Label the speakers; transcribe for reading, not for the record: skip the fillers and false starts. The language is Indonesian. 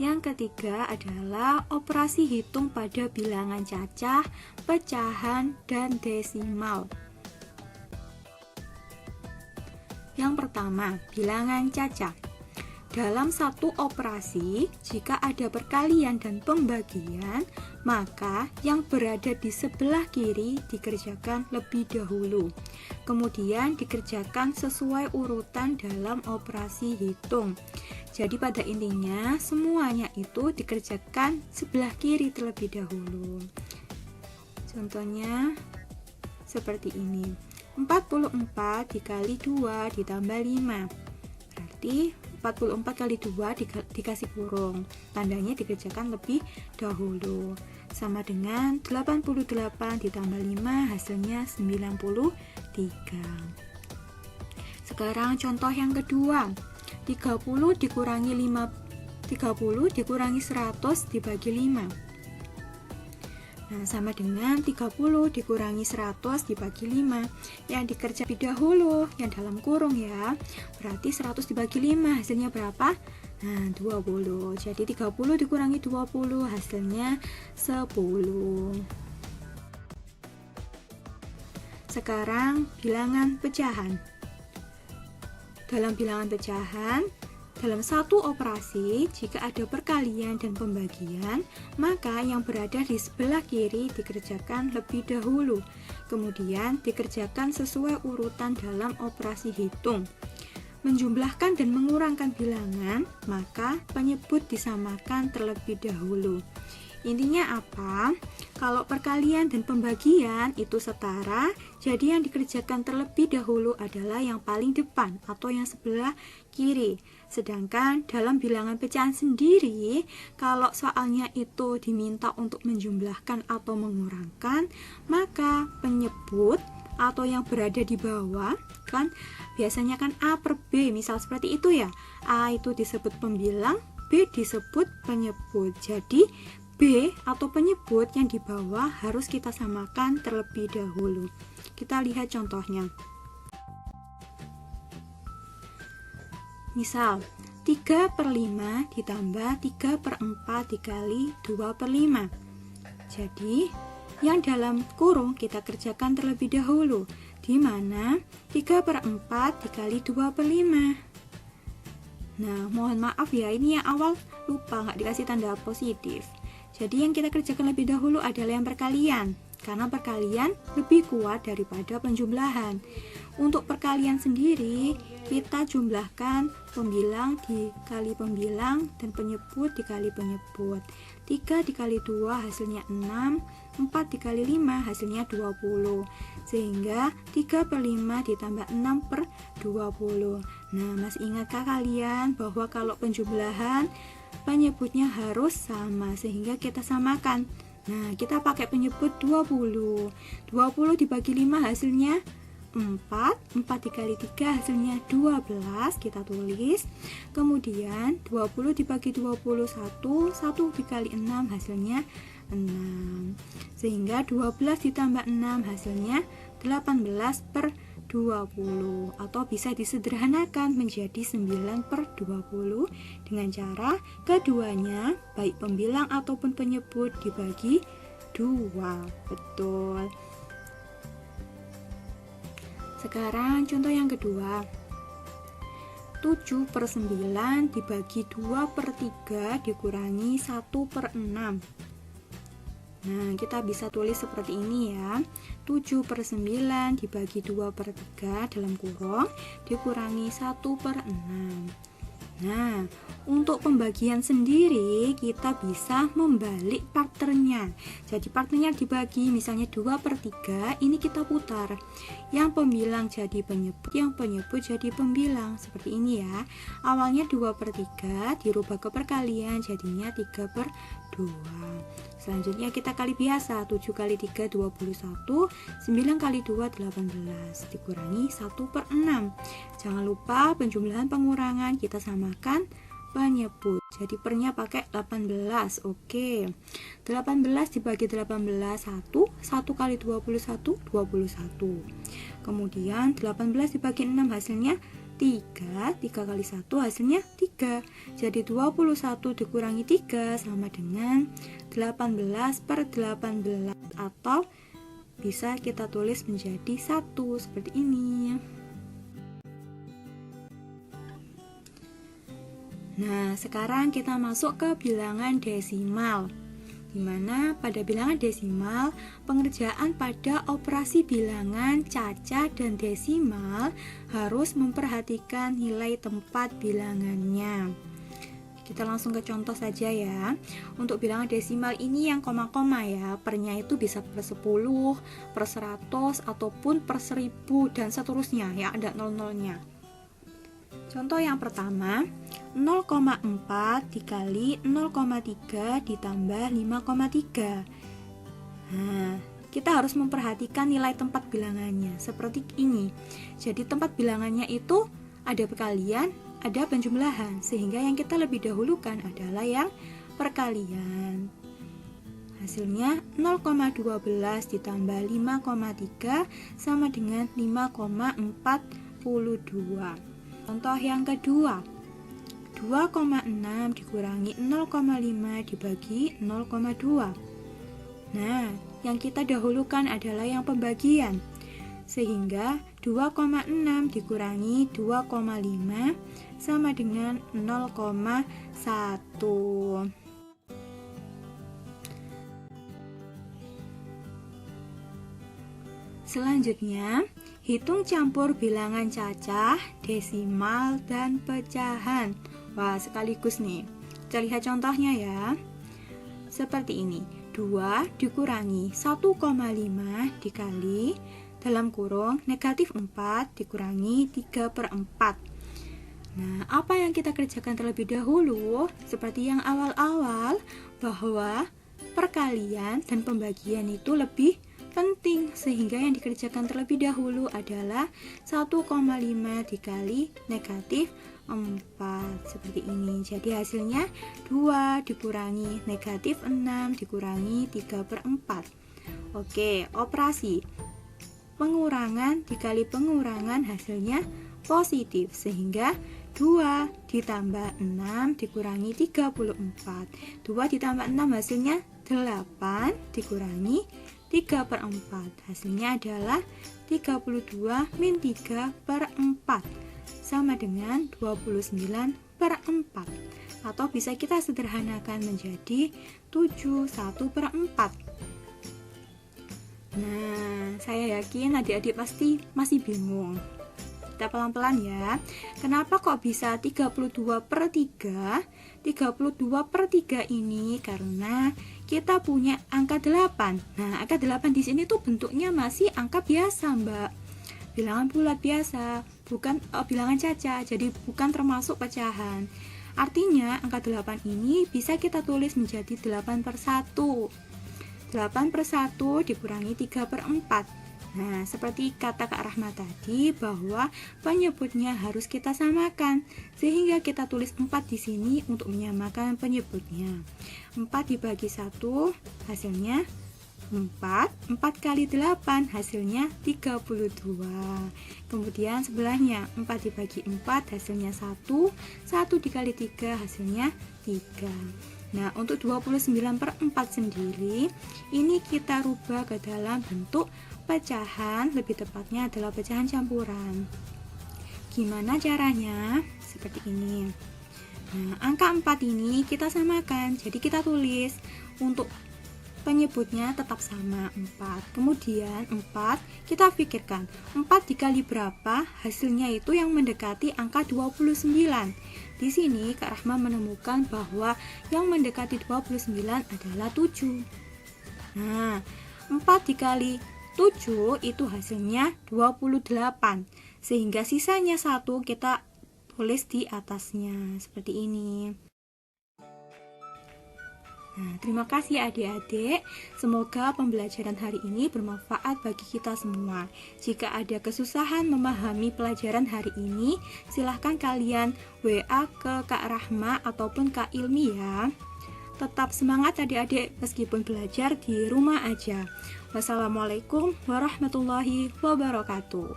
Speaker 1: Yang ketiga adalah operasi hitung pada bilangan cacah, pecahan, dan desimal. Yang pertama, bilangan cacah. Dalam satu operasi, jika ada perkalian dan pembagian, maka yang berada di sebelah kiri dikerjakan lebih dahulu. Kemudian dikerjakan sesuai urutan dalam operasi hitung. Jadi pada intinya semuanya itu dikerjakan sebelah kiri terlebih dahulu. Contohnya seperti ini. 44 dikali 2 ditambah 5. Berarti 44 kali 2 dikasih kurung. Tandanya dikerjakan lebih dahulu. Sama dengan 88 ditambah 5 hasilnya 93. Sekarang contoh yang kedua. 30 dikurangi 100 dibagi 5. Nah, sama dengan 30 dikurangi 100 dibagi 5. Yang dikerja lebih dahulu, yang dalam kurung ya. Berarti 100 dibagi 5 hasilnya berapa? Nah, 20. Jadi 30 dikurangi 20 hasilnya 10. Sekarang bilangan pecahan. Dalam bilangan pecahan, dalam satu operasi, jika ada perkalian dan pembagian, maka yang berada di sebelah kiri dikerjakan lebih dahulu. Kemudian dikerjakan sesuai urutan dalam operasi hitung. Menjumlahkan dan mengurangkan bilangan, maka penyebut disamakan terlebih dahulu. Intinya apa? Kalau perkalian dan pembagian itu setara, jadi yang dikerjakan terlebih dahulu adalah yang paling depan atau yang sebelah kiri. Sedangkan dalam bilangan pecahan sendiri, kalau soalnya itu diminta untuk menjumlahkan atau mengurangkan, maka penyebut atau yang berada di bawah kan biasanya kan A per B, misal seperti itu ya. A itu disebut pembilang, B disebut penyebut. Jadi B atau penyebut yang di bawah harus kita samakan terlebih dahulu. Kita lihat contohnya. Misal 3 per 5 ditambah 3 per 4 dikali 2 per 5. Jadi yang dalam kurung kita kerjakan terlebih dahulu, di mana 3 per 4 dikali 2 per 5. Nah, mohon maaf ya, ini yang awal lupa nggak dikasih tanda positif. Jadi yang kita kerjakan lebih dahulu adalah yang perkalian, karena perkalian lebih kuat daripada penjumlahan. Untuk perkalian sendiri, kita jumlahkan pembilang dikali pembilang dan penyebut dikali penyebut. 3 dikali 2 hasilnya 6, 4 dikali 5 hasilnya 20. Sehingga 3 per 5 ditambah 6 per 20. Nah, masih ingatkah kalian bahwa kalau penjumlahan penyebutnya harus sama, sehingga kita samakan. Nah, kita pakai penyebut 20. 20 dibagi 5 hasilnya 4. 4 dikali 3 hasilnya 12, kita tulis. Kemudian 20 dibagi 21, 1 dikali 6 hasilnya 6. Sehingga 12 ditambah 6 hasilnya 18 per 20, atau bisa disederhanakan menjadi 9 per 20 dengan cara keduanya baik pembilang ataupun penyebut dibagi 2. Betul. Sekarang contoh yang kedua. 7 per 9 dibagi 2 per 3 dikurangi 1 per 6. Nah, kita bisa tulis seperti ini ya. 7 per 9 dibagi 2 per 3 dalam kurung dikurangi 1 per 6. Nah, untuk pembagian sendiri kita bisa membalik partnernya. Jadi partnernya dibagi, misalnya 2 per 3, ini kita putar. Yang pembilang jadi penyebut, yang penyebut jadi pembilang. Seperti ini ya. Awalnya 2 per 3 dirubah ke perkalian, jadinya 3 per 2. Selanjutnya kita kali biasa, 7 kali 3 21, 9 kali 2 18, dikurangi 1 per 6. Jangan lupa penjumlahan pengurangan kita samakan penyebut. Jadi pernya pakai 18. Oke. 18 dibagi 18 1, 1 kali 21 21. Kemudian 18 dibagi 6 hasilnya 3 kali 1 hasilnya 3. Jadi 21 dikurangi 3 sama dengan 18/18, atau bisa kita tulis menjadi 1 seperti ini. Nah, sekarang kita masuk ke bilangan desimal, di mana pada bilangan desimal, pengerjaan pada operasi bilangan, cacah, dan desimal harus memperhatikan nilai tempat bilangannya. Kita langsung ke contoh saja ya. Untuk bilangan desimal ini yang koma-koma ya, pernya itu bisa per 10, per 100, ataupun per 1000, dan seterusnya ya, ada nol-nolnya. Contoh yang pertama, 0,4 dikali 0,3 ditambah 5,3. Nah, kita harus memperhatikan nilai tempat bilangannya seperti ini. Jadi tempat bilangannya itu ada perkalian, ada penjumlahan, sehingga yang kita lebih dahulukan adalah yang perkalian. Hasilnya 0,12 ditambah 5,3 sama dengan 5,42. Contoh yang kedua, 2,6 dikurangi 0,5 dibagi 0,2. Nah, yang kita dahulukan adalah yang pembagian, sehingga 2,6 dikurangi 2,5 sama dengan 0,1. Selanjutnya, hitung campur bilangan cacah, desimal, dan pecahan. Wah, sekaligus nih. Kita lihat contohnya ya. Seperti ini. 2 dikurangi 1,5 dikali dalam kurung negatif 4 dikurangi 3/4. Nah, apa yang kita kerjakan terlebih dahulu? Seperti yang awal-awal, bahwa perkalian dan pembagian itu lebih penting, sehingga yang dikerjakan terlebih dahulu adalah 1,5 dikali negatif 4 seperti ini. Jadi hasilnya 2 dikurangi negatif 6 dikurangi 3/4. Oke, operasi pengurangan dikali pengurangan hasilnya positif, sehingga 2 ditambah 6 dikurangi 34. 2 ditambah 6 hasilnya 8 dikurangi 3/4. Hasilnya adalah 32 min 3/4 sama dengan 29/4, atau bisa kita sederhanakan menjadi 71/4. Nah, saya yakin adik-adik pasti masih bingung. Kita pelan-pelan ya. Kenapa kok bisa 32/3? 32/3 ini karena kita punya angka 8. Nah, angka 8 di sini tuh bentuknya masih angka biasa, Mbak. Bilangan bulat biasa, bukan bilangan cacah, jadi bukan termasuk pecahan. Artinya, angka 8 ini bisa kita tulis menjadi 8/1. 8/1 dikurangi 3/4. Nah, seperti kata Kak Rahma tadi, bahwa penyebutnya harus kita samakan, sehingga kita tulis 4 di sini untuk menyamakan penyebutnya. 4 dibagi 1 hasilnya 4, 4 kali 8 hasilnya 32. Kemudian sebelahnya 4 dibagi 4 hasilnya 1, 1 dikali 3 hasilnya 3. Nah, untuk 29/4 sendiri, ini kita rubah ke dalam bentuk pecahan, lebih tepatnya adalah pecahan campuran. Gimana caranya? Seperti ini. Nah, angka 4 ini kita samakan, jadi kita tulis untuk penyebutnya tetap sama 4. Kemudian 4 kita pikirkan 4 dikali berapa, hasilnya itu yang mendekati angka 29. Di sini Kak Rahma menemukan bahwa yang mendekati 29 adalah 7. Nah, 4 dikali 7 itu hasilnya 28, sehingga sisanya 1 kita tulis di atasnya seperti ini. Nah, terima kasih adik-adik. Semoga pembelajaran hari ini bermanfaat bagi kita semua. Jika ada kesusahan memahami pelajaran hari ini, silahkan kalian WA ke Kak Rahma ataupun Kak Ilmi ya. Tetap semangat adik-adik meskipun belajar di rumah aja. Wassalamualaikum warahmatullahi wabarakatuh.